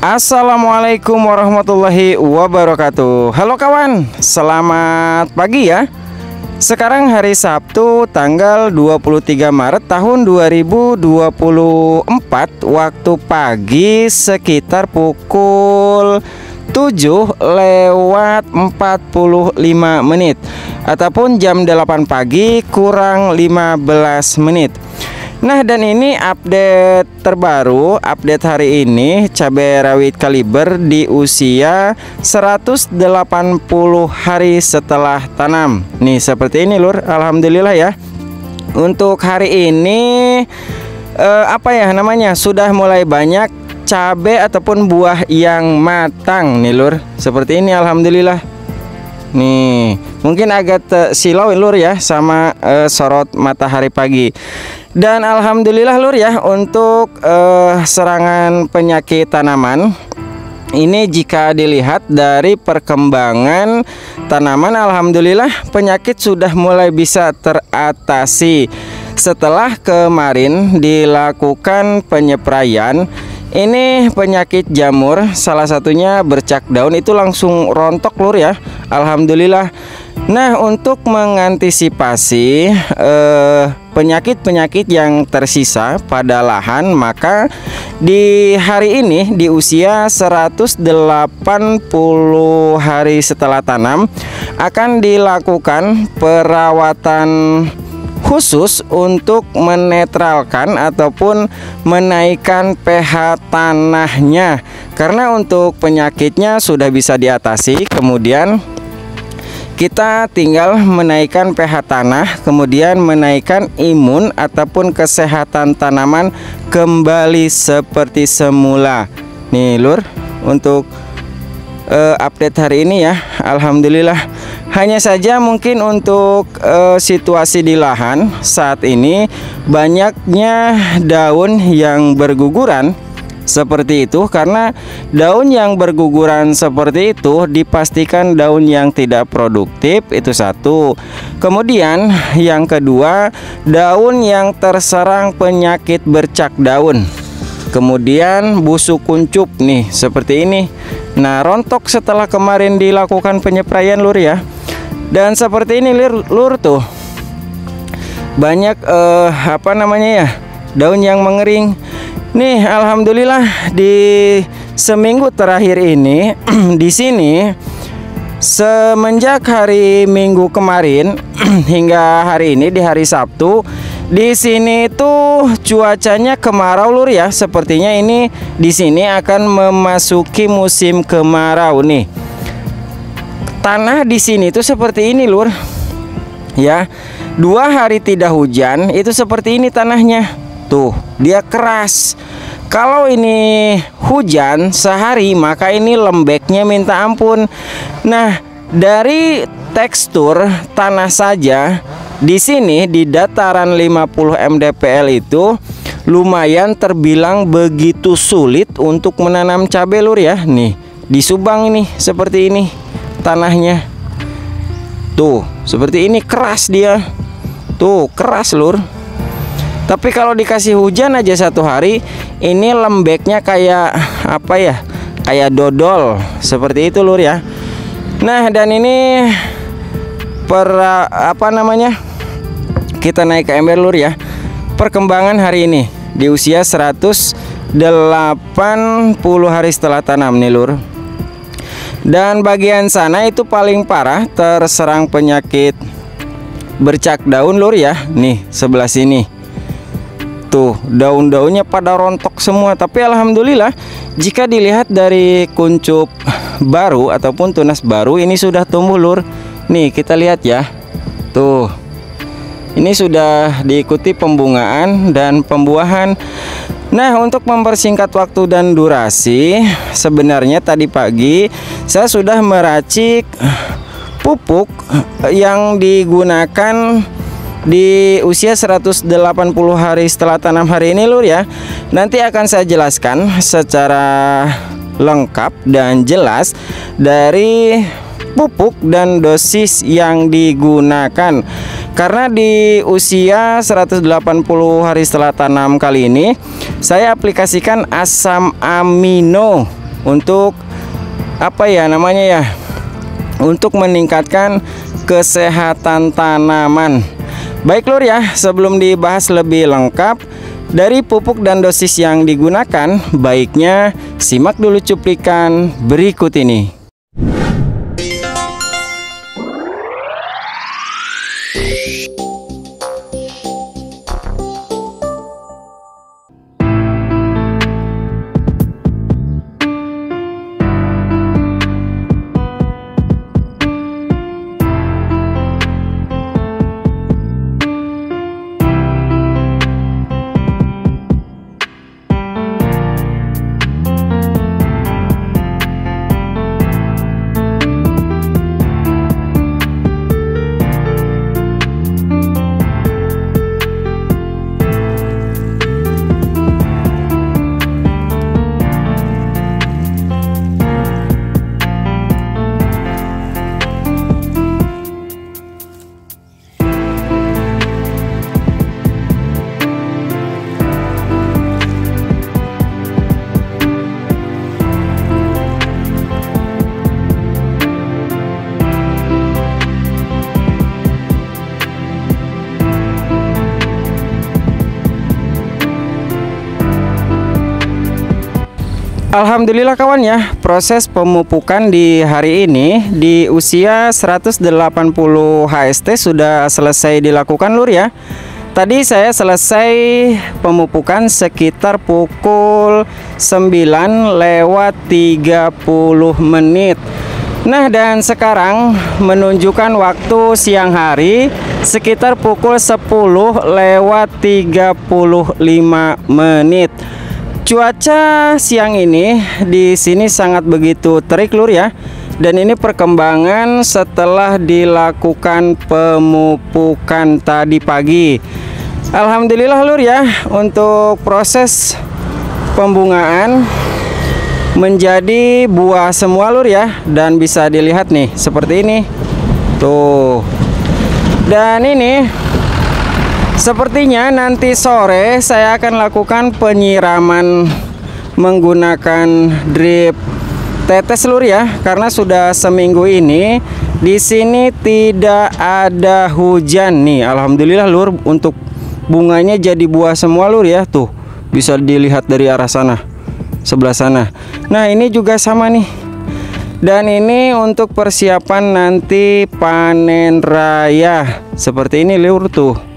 Assalamualaikum warahmatullahi wabarakatuh. Halo kawan, selamat pagi ya. Sekarang hari Sabtu tanggal 23 Maret tahun 2024. Waktu pagi sekitar pukul 7:45 menit ataupun jam 8 pagi kurang 15 menit. Nah, dan ini update terbaru, update hari ini cabai rawit kaliber di usia 180 hari setelah tanam. Nih seperti ini lur, alhamdulillah ya. Untuk hari ini sudah mulai banyak cabai ataupun buah yang matang nih lur. Seperti ini alhamdulillah. Nih, mungkin agak silau lur ya sama sorot matahari pagi. Dan alhamdulillah lur ya, untuk serangan penyakit tanaman ini jika dilihat dari perkembangan tanaman, alhamdulillah penyakit sudah mulai bisa teratasi. Setelah kemarin dilakukan penyepraian, ini penyakit jamur salah satunya bercak daun itu langsung rontok lur ya, alhamdulillah. Nah, untuk mengantisipasi penyakit-penyakit yang tersisa pada lahan, maka di hari ini di usia 180 hari setelah tanam akan dilakukan perawatan khusus untuk menetralkan ataupun menaikkan pH tanahnya. Karena untuk penyakitnya sudah bisa diatasi, kemudian kita tinggal menaikkan pH tanah, kemudian menaikkan imun ataupun kesehatan tanaman kembali seperti semula. Nih lur, untuk update hari ini ya, alhamdulillah. Hanya saja mungkin untuk situasi di lahan saat ini banyaknya daun yang berguguran seperti itu, karena daun yang berguguran seperti itu dipastikan daun yang tidak produktif, itu satu. Kemudian yang kedua, daun yang terserang penyakit bercak daun, kemudian busuk kuncup nih seperti ini. Nah, rontok setelah kemarin dilakukan penyepraian lur ya. Dan seperti ini lur tuh banyak daun yang mengering. Nih alhamdulillah di seminggu terakhir ini di sini semenjak hari Minggu kemarin hingga hari ini di hari Sabtu, di sini tuh cuacanya kemarau lur ya. Sepertinya ini di sini akan memasuki musim kemarau nih. Tanah di sini tuh seperti ini lur ya. 2 hari tidak hujan itu seperti ini tanahnya. Tuh, dia keras. Kalau ini hujan sehari, maka ini lembeknya minta ampun. Nah, dari tekstur tanah saja di sini di dataran 50 mdpl itu lumayan terbilang begitu sulit untuk menanam cabai lur ya. Nih, di Subang ini seperti ini tanahnya. Tuh, seperti ini keras dia. Tuh, keras lur. Tapi kalau dikasih hujan aja 1 hari, ini lembeknya kayak kayak dodol seperti itu lur ya. Nah, dan ini kita naik ke ember lur ya. Perkembangan hari ini di usia 180 hari setelah tanam nih lur. Dan bagian sana itu paling parah terserang penyakit bercak daun lur ya. Nih sebelah sini tuh daun-daunnya pada rontok semua. Tapi alhamdulillah jika dilihat dari kuncup baru ataupun tunas baru ini sudah tumbuh lur. Nih kita lihat ya. Tuh, ini sudah diikuti pembungaan dan pembuahan. Nah, untuk mempersingkat waktu dan durasi, sebenarnya tadi pagi saya sudah meracik pupuk yang digunakan di usia 180 hari setelah tanam hari ini lur ya. Nanti akan saya jelaskan secara lengkap dan jelas dari pupuk dan dosis yang digunakan. Karena di usia 180 hari setelah tanam kali ini saya aplikasikan asam amino untuk apa ya namanya ya, untuk meningkatkan kesehatan tanaman. Baik lur ya, sebelum dibahas lebih lengkap dari pupuk dan dosis yang digunakan, baiknya simak dulu cuplikan berikut ini. Alhamdulillah kawan ya, proses pemupukan di hari ini di usia 180 HST sudah selesai dilakukan lur ya. Tadi saya selesai pemupukan sekitar pukul 9:30 menit. Nah, dan sekarang menunjukkan waktu siang hari sekitar pukul 10:35 menit. Cuaca siang ini di sini sangat begitu terik lur ya. Dan ini perkembangan setelah dilakukan pemupukan tadi pagi. Alhamdulillah lur ya, untuk proses pembungaan menjadi buah semua lur ya. Dan bisa dilihat nih seperti ini. Tuh. Dan ini sepertinya nanti sore saya akan lakukan penyiraman menggunakan drip tetes lur ya, karena sudah seminggu ini di sini tidak ada hujan nih. Alhamdulillah lur, untuk bunganya jadi buah semua lur ya. Tuh bisa dilihat dari arah sana, sebelah sana. Nah ini juga sama nih. Dan ini untuk persiapan nanti panen raya seperti ini lur tuh.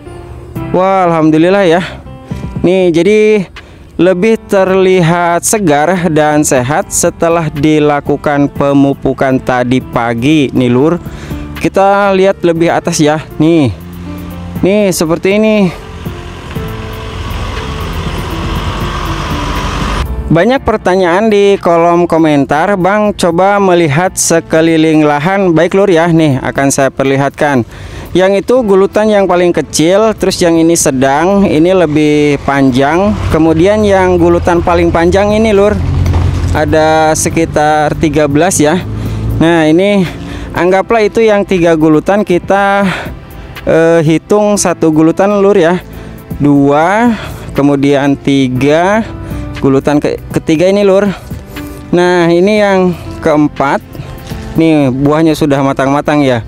Wah, alhamdulillah ya. Nih, jadi lebih terlihat segar dan sehat setelah dilakukan pemupukan tadi pagi nih lur. Kita lihat lebih atas ya. Nih. Nih, seperti ini. Banyak pertanyaan di kolom komentar, Bang, coba melihat sekeliling lahan. Baik lur ya, nih akan saya perlihatkan. Yang itu gulutan yang paling kecil, terus yang ini sedang, ini lebih panjang. Kemudian yang gulutan paling panjang ini lur, ada sekitar 13 ya. Nah ini anggaplah itu yang 3 gulutan, kita hitung 1 gulutan lur ya. 2, kemudian 3, gulutan ketiga ini lur. Nah ini yang keempat, nih buahnya sudah matang-matang ya.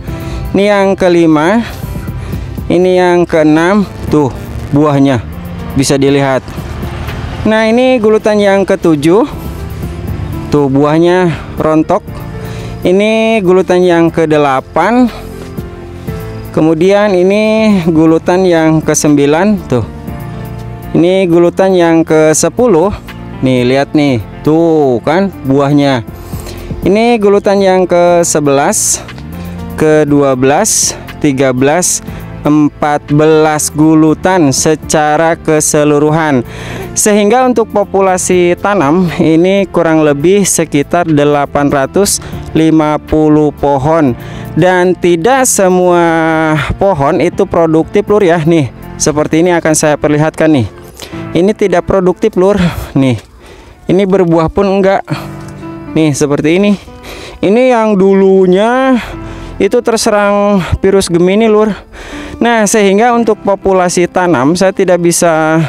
Ini yang kelima, ini yang keenam, tuh buahnya bisa dilihat. Nah ini gulutan yang ketujuh, tuh buahnya rontok. Ini gulutan yang ke-8, kemudian ini gulutan yang ke-9, tuh. Ini gulutan yang ke-10, nih lihat nih, tuh kan buahnya. Ini gulutan yang ke-11, ke-12, 13, 14 gulutan secara keseluruhan. Sehingga untuk populasi tanam ini kurang lebih sekitar 850 pohon. Dan tidak semua pohon itu produktif lur ya. Nih, seperti ini akan saya perlihatkan nih. Ini tidak produktif lur. Nih, ini berbuah pun enggak. Nih, seperti ini. Ini yang dulunya itu terserang virus Gemini lur. Nah sehingga untuk populasi tanam saya tidak bisa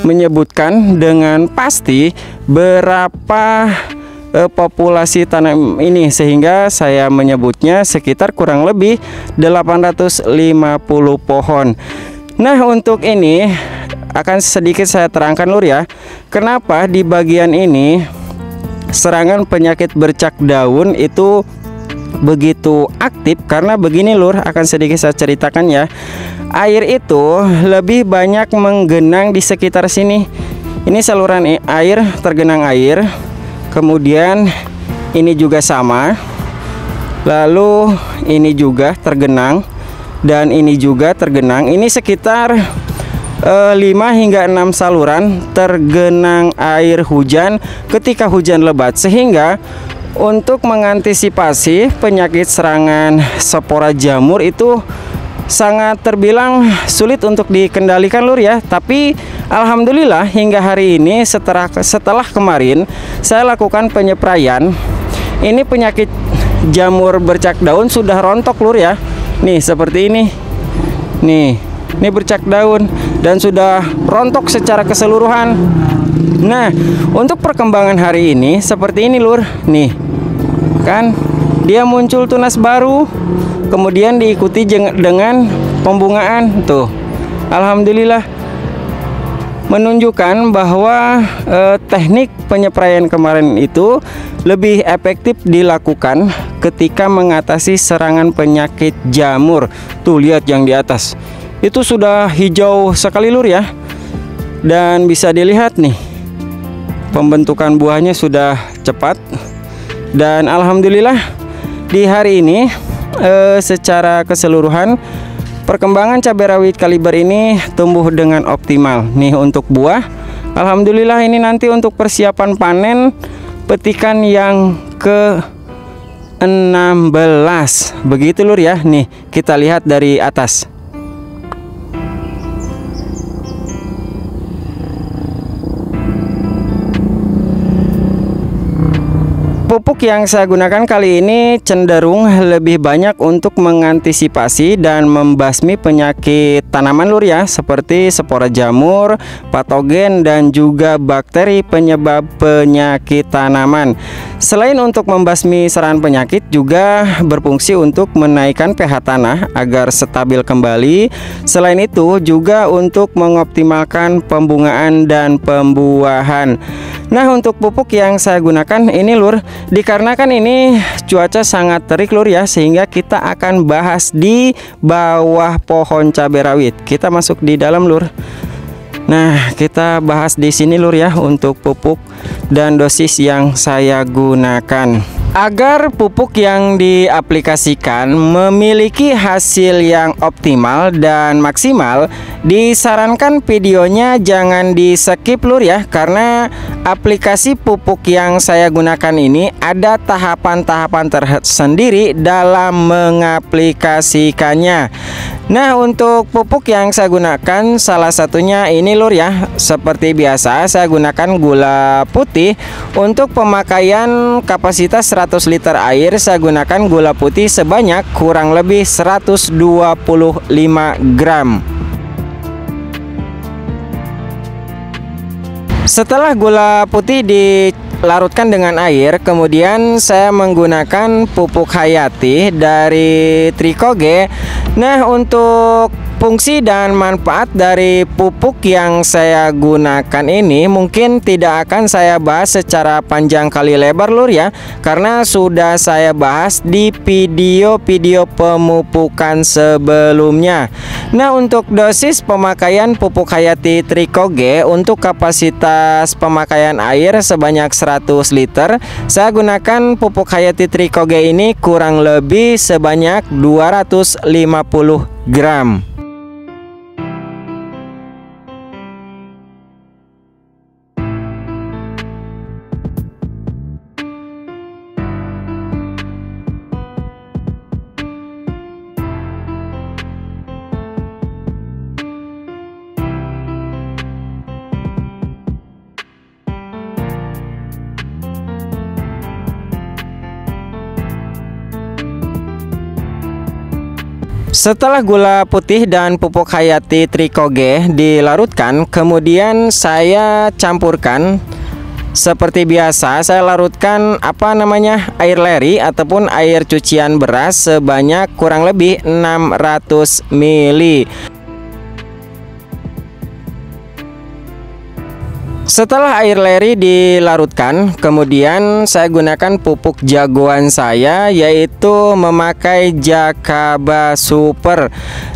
menyebutkan dengan pasti berapa populasi tanam ini, sehingga saya menyebutnya sekitar kurang lebih 850 pohon. Nah, untuk ini akan sedikit saya terangkan lur ya, kenapa di bagian ini serangan penyakit bercak daun itu begitu aktif. Karena begini lur, akan sedikit saya ceritakan ya. Air itu lebih banyak menggenang di sekitar sini. Ini saluran air, tergenang air. Kemudian ini juga sama. Lalu ini juga tergenang. Dan ini juga tergenang. Ini sekitar 5 hingga 6 saluran tergenang air hujan ketika hujan lebat. Sehingga untuk mengantisipasi penyakit serangan spora jamur itu sangat terbilang sulit untuk dikendalikan lur ya. Tapi alhamdulillah hingga hari ini setelah kemarin saya lakukan penyepraian, ini penyakit jamur bercak daun sudah rontok lur ya. Nih seperti ini. Ini bercak daun dan sudah rontok secara keseluruhan. Nah, untuk perkembangan hari ini seperti ini lur. Nih kan dia muncul tunas baru, kemudian diikuti dengan pembungaan tuh. Alhamdulillah menunjukkan bahwa teknik penyepraian kemarin itu lebih efektif dilakukan ketika mengatasi serangan penyakit jamur. Tuh lihat yang di atas itu sudah hijau sekali lur ya, dan bisa dilihat nih pembentukan buahnya sudah cepat. Dan alhamdulillah di hari ini secara keseluruhan perkembangan cabai rawit kaliber ini tumbuh dengan optimal. Nih untuk buah, alhamdulillah ini nanti untuk persiapan panen petikan yang ke-16. Begitu lur ya. Nih kita lihat dari atas. Pupuk yang saya gunakan kali ini cenderung lebih banyak untuk mengantisipasi dan membasmi penyakit tanaman lur ya, seperti spora jamur, patogen, dan juga bakteri penyebab penyakit tanaman. Selain untuk membasmi serangan penyakit, juga berfungsi untuk menaikkan pH tanah agar stabil kembali. Selain itu juga untuk mengoptimalkan pembungaan dan pembuahan. Nah, untuk pupuk yang saya gunakan ini lur, dikarenakan ini cuaca sangat terik lur ya, sehingga kita akan bahas di bawah pohon cabai rawit. Kita masuk di dalam lur. Nah, kita bahas di sini lur ya untuk pupuk dan dosis yang saya gunakan. Agar pupuk yang diaplikasikan memiliki hasil yang optimal dan maksimal, disarankan videonya jangan di skip lur ya, karena aplikasi pupuk yang saya gunakan ini ada tahapan-tahapan tersendiri dalam mengaplikasikannya. Nah, untuk pupuk yang saya gunakan salah satunya ini lur ya. Seperti biasa saya gunakan gula putih. Untuk pemakaian kapasitas 100 liter air, saya gunakan gula putih sebanyak kurang lebih 125 gram. Setelah gula putih dilarutkan dengan air, kemudian saya menggunakan pupuk hayati dari Tricoge. Nah, untuk fungsi dan manfaat dari pupuk yang saya gunakan ini mungkin tidak akan saya bahas secara panjang kali lebar lur ya, karena sudah saya bahas di video-video pemupukan sebelumnya. Nah, untuk dosis pemakaian pupuk hayati Tricoge untuk kapasitas pemakaian air sebanyak 100 liter, saya gunakan pupuk hayati Tricoge ini kurang lebih sebanyak 250 gram. Setelah gula putih dan pupuk hayati Tricoge dilarutkan, kemudian saya campurkan seperti biasa saya larutkan air leri ataupun air cucian beras sebanyak kurang lebih 600 ml. Setelah air leri dilarutkan, kemudian saya gunakan pupuk jagoan saya, yaitu memakai Jakaba Super.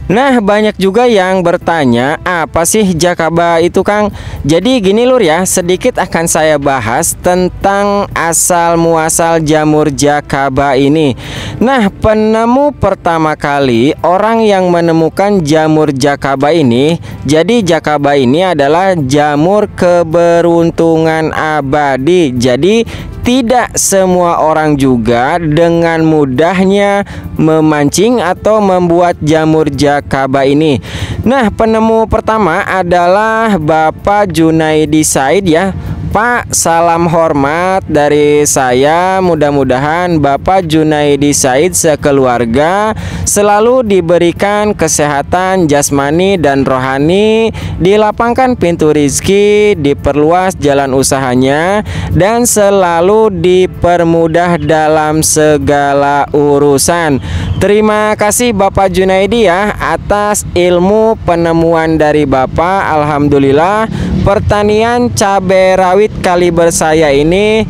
Nah, banyak juga yang bertanya, apa sih Jakaba itu, Kang? Jadi gini lur ya, sedikit akan saya bahas tentang asal muasal jamur Jakaba ini. Nah, penemu pertama kali orang yang menemukan jamur Jakaba ini, jadi Jakaba ini adalah jamur keberuntungan abadi. Jadi tidak semua orang juga dengan mudahnya memancing atau membuat jamur Jakaba ini. Nah, penemu pertama adalah Bapak Junaidi Said ya. Pak, salam hormat dari saya. Mudah-mudahan Bapak Junaidi Said sekeluarga selalu diberikan kesehatan jasmani dan rohani, dilapangkan pintu rizki, diperluas jalan usahanya, dan selalu dipermudah dalam segala urusan. Terima kasih Bapak Junaidi ya atas ilmu penemuan dari Bapak. Alhamdulillah pertanian cabai rawit kaliber saya ini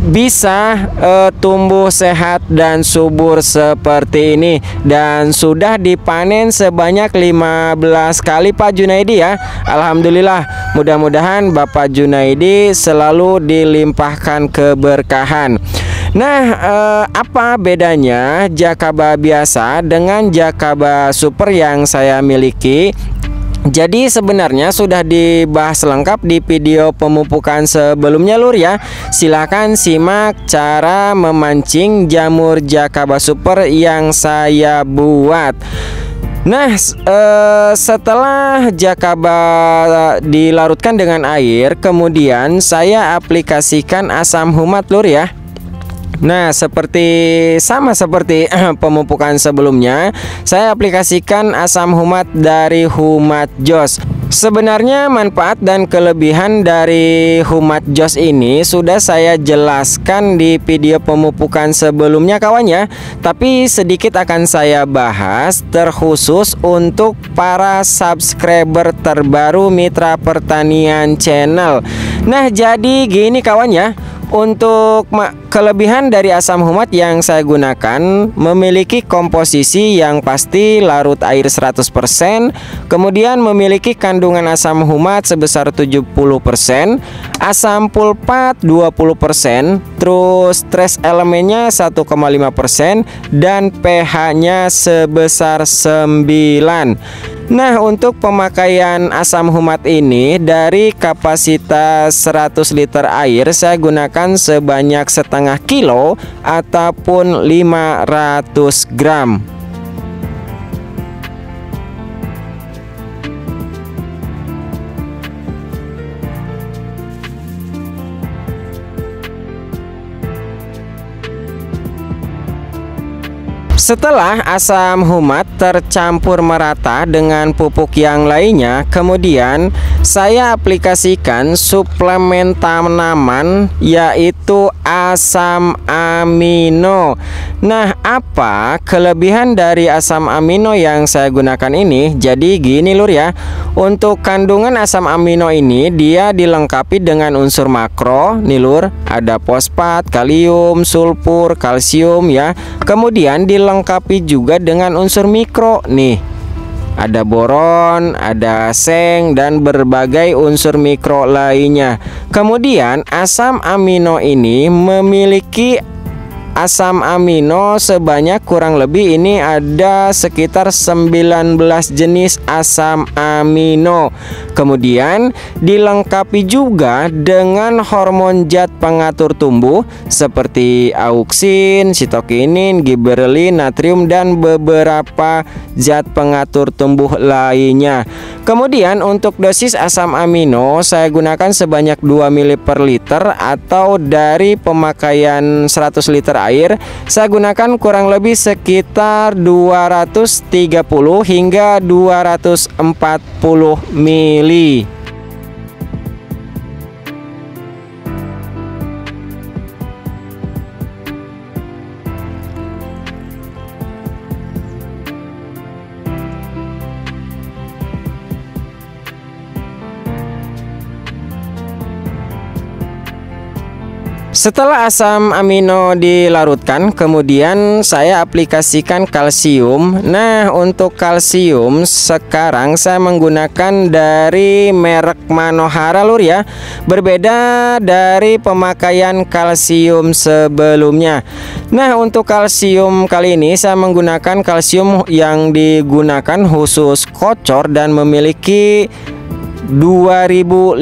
bisa tumbuh sehat dan subur seperti ini, dan sudah dipanen sebanyak 15 kali Pak Junaidi ya. Alhamdulillah, mudah-mudahan Bapak Junaidi selalu dilimpahkan keberkahan. Nah, apa bedanya Jakaba biasa dengan Jakaba Super yang saya miliki? Jadi sebenarnya sudah dibahas lengkap di video pemupukan sebelumnya lur ya. Silahkan simak cara memancing jamur Jakaba Super yang saya buat. Nah, setelah Jakaba dilarutkan dengan air, kemudian saya aplikasikan asam humat lur ya. Nah, sama seperti pemupukan sebelumnya, saya aplikasikan asam humat dari Humat Jos. Sebenarnya manfaat dan kelebihan dari Humat Jos ini sudah saya jelaskan di video pemupukan sebelumnya kawan ya. Tapi sedikit akan saya bahas terkhusus untuk para subscriber terbaru Mitra Pertanian Channel. Nah, jadi gini kawan ya. Untuk kelebihan dari asam humat yang saya gunakan, memiliki komposisi yang pasti larut air 100%, kemudian memiliki kandungan asam humat sebesar 70%, asam pulpat 20%, terus trace elemennya 1,5%, dan pH-nya sebesar 9. Nah, untuk pemakaian asam humat ini dari kapasitas 100 liter air saya gunakan sebanyak setengah kilo ataupun 500 gram. Setelah asam humat tercampur merata dengan pupuk yang lainnya, kemudian saya aplikasikan suplemen tanaman yaitu asam amino. Nah, apa kelebihan dari asam amino yang saya gunakan ini? Jadi gini lur ya. Untuk kandungan asam amino ini dia dilengkapi dengan unsur makro nih lur, ada fosfat, kalium, sulfur, kalsium ya. Kemudian dilengkapi juga dengan unsur mikro nih, ada boron, ada seng, dan berbagai unsur mikro lainnya. Kemudian asam amino ini memiliki asam amino sebanyak kurang lebih ini ada sekitar 19 jenis asam amino. Kemudian dilengkapi juga dengan hormon zat pengatur tumbuh seperti auksin, sitokinin, giberelin, natrium, dan beberapa zat pengatur tumbuh lainnya. Kemudian untuk dosis asam amino saya gunakan sebanyak 2 ml per liter, atau dari pemakaian 100 liter air saya gunakan kurang lebih sekitar 230 hingga 240 ml. Setelah asam amino dilarutkan, kemudian saya aplikasikan kalsium. Nah, untuk kalsium sekarang saya menggunakan dari merek Manohara lur ya. Berbeda dari pemakaian kalsium sebelumnya. Nah, untuk kalsium kali ini saya menggunakan kalsium yang digunakan khusus kocor dan memiliki 2500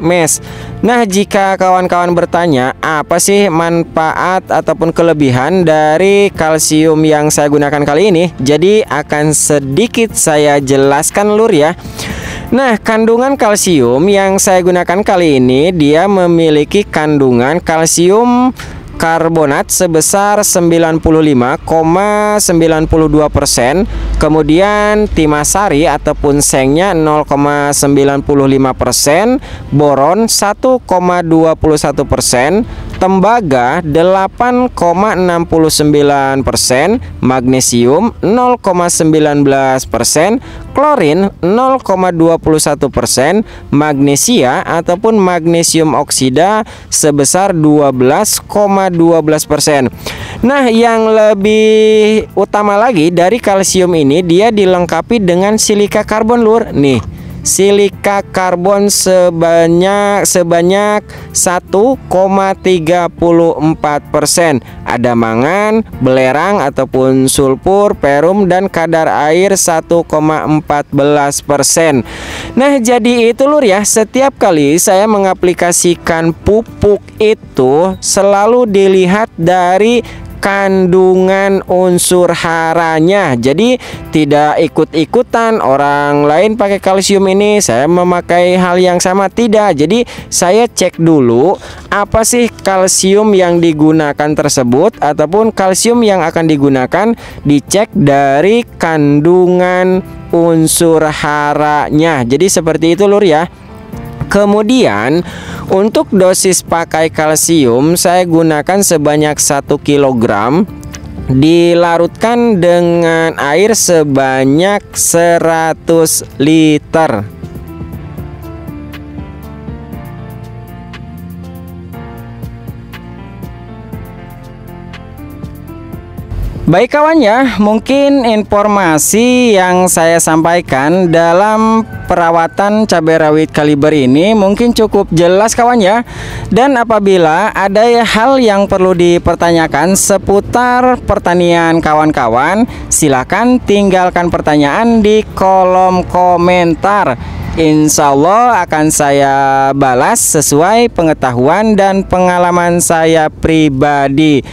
mes. Nah, jika kawan-kawan bertanya apa sih manfaat ataupun kelebihan dari kalsium yang saya gunakan kali ini, jadi akan sedikit saya jelaskan lur ya. Nah, kandungan kalsium yang saya gunakan kali ini, dia memiliki kandungan kalsium karbonat sebesar 95,92%, kemudian timasari ataupun sengnya 0,95%, boron 1,21%, tembaga 8,69%, magnesium 0,19%, klorin 0,21%, magnesia ataupun magnesium oksida sebesar 12,12%. Nah, yang lebih utama lagi dari kalsium ini, dia dilengkapi dengan silika karbon lur. Nih, silika karbon sebanyak 1,34%. Ada mangan, belerang ataupun sulfur, perum, dan kadar air 1,14%. Nah, jadi itu lur ya, setiap kali saya mengaplikasikan pupuk itu selalu dilihat dari kandungan unsur haranya. Jadi tidak ikut-ikutan orang lain pakai kalsium ini, saya memakai hal yang sama, tidak. Jadi saya cek dulu apa sih kalsium yang digunakan tersebut, ataupun kalsium yang akan digunakan dicek dari kandungan unsur haranya. Jadi seperti itu lur ya. Kemudian untuk dosis pakai kalsium saya gunakan sebanyak 1 kg, dilarutkan dengan air sebanyak 100 liter. Baik kawan ya, mungkin informasi yang saya sampaikan dalam perawatan cabai rawit kaliber ini mungkin cukup jelas kawan ya. Dan apabila ada hal yang perlu dipertanyakan seputar pertanian kawan-kawan, silakan tinggalkan pertanyaan di kolom komentar. Insya Allah akan saya balas sesuai pengetahuan dan pengalaman saya pribadi.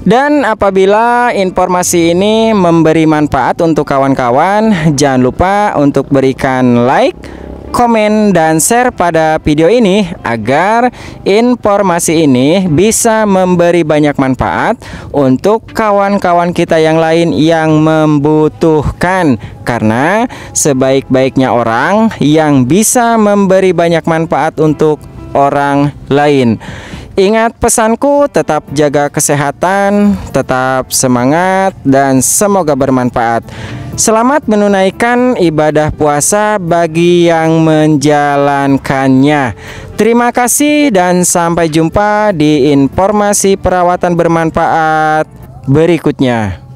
Dan apabila informasi ini memberi manfaat untuk kawan-kawan, jangan lupa untuk berikan like, komen, dan share pada video ini agar informasi ini bisa memberi banyak manfaat untuk kawan-kawan kita yang lain yang membutuhkan. Karena sebaik-baiknya orang yang bisa memberi banyak manfaat untuk orang lain. Ingat pesanku, tetap jaga kesehatan, tetap semangat, dan semoga bermanfaat. Selamat menunaikan ibadah puasa bagi yang menjalankannya. Terima kasih dan sampai jumpa di informasi perawatan bermanfaat berikutnya.